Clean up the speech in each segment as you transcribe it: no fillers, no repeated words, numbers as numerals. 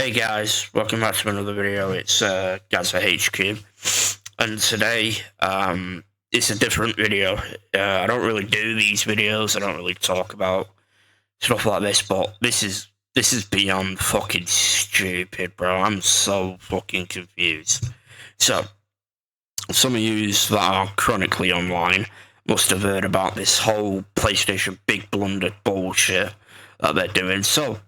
Hey guys, welcome back to another video. It's Gaza HQ, and today it's a different video. I don't really do these videos. I don't really talk about stuff like this, but this is beyond fucking stupid, bro. I'm so fucking confused. So, some of you that are chronically online must have heard about this whole PlayStation Big Blunder bullshit that they're doing. So,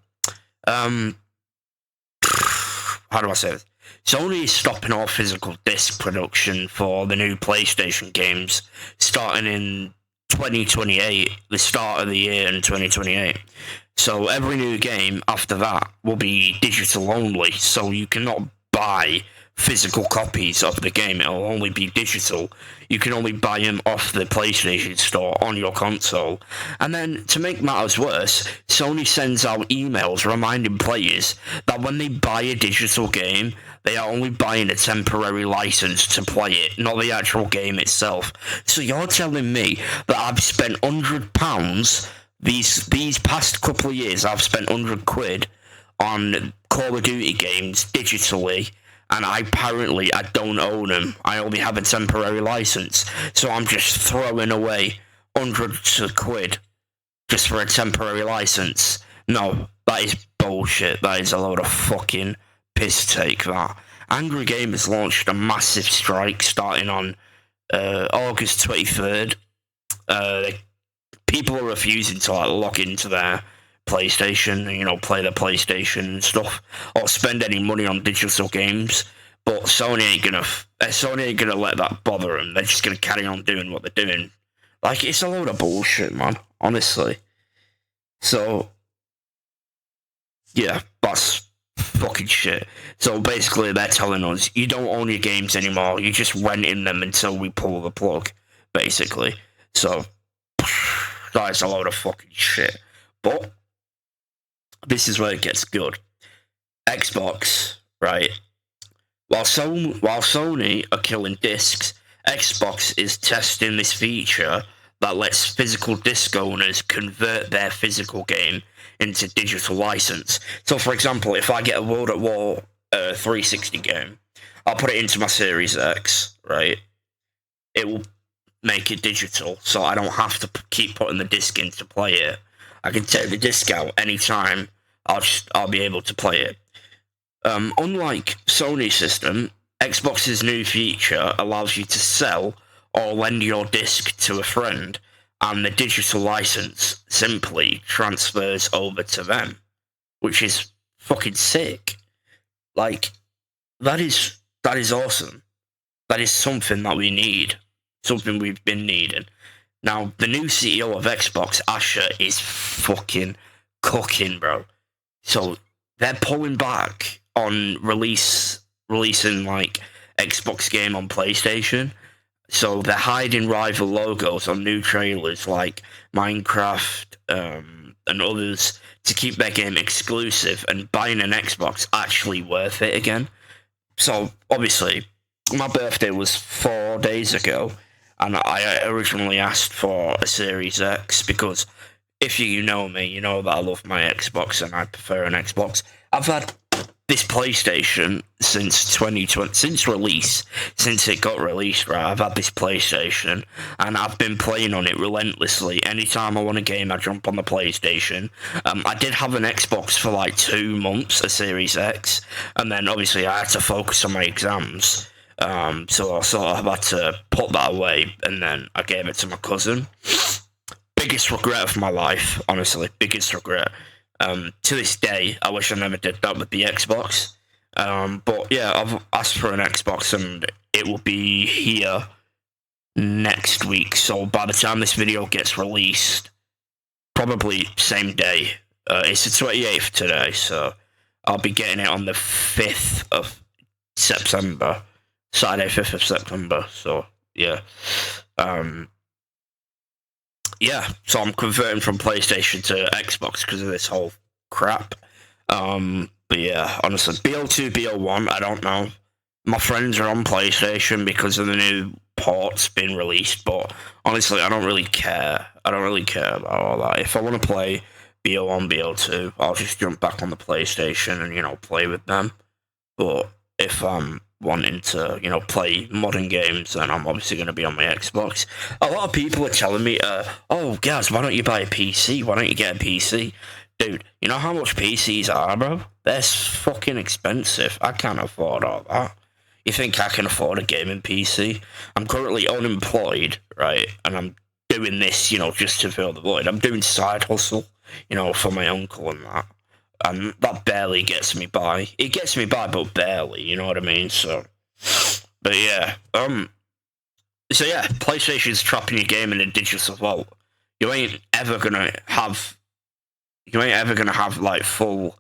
how do I say this? Sony is stopping all physical disc production for the new PlayStation games starting in 2028, the start of the year in 2028. So every new game after that will be digital only, so you cannot buy physical copies of the game. It'll only be digital. You can only buy them off the PlayStation Store on your console. And then, to make matters worse, Sony sends out emails reminding players that when they buy a digital game, they are only buying a temporary license to play it, not the actual game itself. So you're telling me that I've spent £100 these past couple of years, I've spent £100 on Call of Duty games digitally, and I don't own them. I only have a temporary license, so I'm just throwing away hundreds of quid just for a temporary license. No, that is bullshit. That is a load of fucking piss take, that. Angry Gamers launched a massive strike starting on August 23rd. People are refusing to log into their PlayStation, play their PlayStation and stuff, or spend any money on digital games. But Sony ain't gonna let that bother them. They're just gonna carry on doing what they're doing. Like, it's a load of bullshit, man. Honestly. So, yeah, that's fucking shit. So basically, they're telling us you don't own your games anymore. You're just renting them until we pull the plug, basically. So that is a load of fucking shit. But this is where it gets good. Xbox, right? While Sony are killing discs, Xbox is testing this feature that lets physical disc owners convert their physical game into digital license. So, for example, if I get a World at War 360 game, I'll put it into my Series X, right? It will make it digital, so I don't have to keep putting the disc in to play it. I can take the disc out anytime. I'll be able to play it. Unlike Sony's system, Xbox's new feature allows you to sell or lend your disc to a friend, and the digital license simply transfers over to them, which is fucking sick. Like, that is awesome. That is something that we need. Something we've been needing. Now, the new CEO of Xbox, Asha, is fucking cooking, bro. So, they're pulling back on releasing, like, Xbox game on PlayStation. So, they're hiding rival logos on new trailers like Minecraft and others to keep their game exclusive and buying an Xbox actually worth it again. So, obviously, my birthday was 4 days ago, and I originally asked for a Series X because if you know me, you know that I love my Xbox and I prefer an Xbox. I've had this PlayStation since 2020, since it got released, right? I've had this PlayStation and I've been playing on it relentlessly. Anytime I want a game, I jump on the PlayStation. I did have an Xbox for like 2 months, a Series X, and then obviously I had to focus on my exams. So I sort of had to put that away, and then I gave it to my cousin. Biggest regret of my life, honestly, biggest regret. To this day, I wish I never did that with the Xbox. But yeah, I've asked for an Xbox, and it will be here next week. So by the time this video gets released, probably same day. It's the 28th today, so I'll be getting it on the 5th of September. Saturday, 5th of September, so, yeah. Yeah, so I'm converting from PlayStation to Xbox because of this whole crap. But yeah, honestly, BO2, BO1, I don't know. My friends are on PlayStation because of the new ports being released, but honestly, I don't really care. I don't really care about all that. If I want to play BO1, BO2, I'll just jump back on the PlayStation and, you know, play with them. But if I'm wanting to, you know, play modern games, then I'm obviously going to be on my Xbox. A lot of people are telling me, oh, guys, why don't you buy a PC? Why don't you get a PC? Dude, you know how much PCs are, bro? They're fucking expensive. I can't afford all that. You think I can afford a gaming PC? I'm currently unemployed, right? And I'm doing this, you know, just to fill the void. I'm doing side hustle, you know, for my uncle and that. And that barely gets me by. It gets me by, but barely, you know what I mean? So, but yeah, so yeah, PlayStation's trapping your game in a digital vault. You ain't ever gonna have like full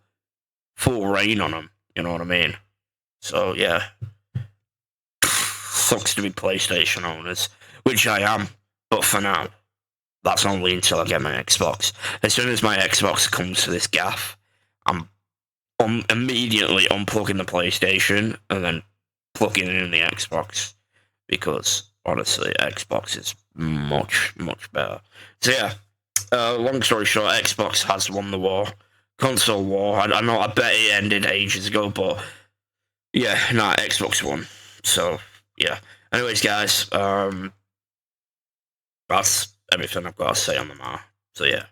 reign on them. You know what I mean? So yeah, sucks to be PlayStation owners, which I am. But for now, that's only until I get my Xbox. As soon as my Xbox comes to this gaff, I'm immediately unplugging the PlayStation and then plugging in the Xbox, because honestly, Xbox is much better. So yeah, long story short, Xbox has won the war, console war. I know, I bet it ended ages ago, but yeah, nah, Xbox won. So yeah. Anyways, guys, that's everything I've got to say on the matter. So yeah.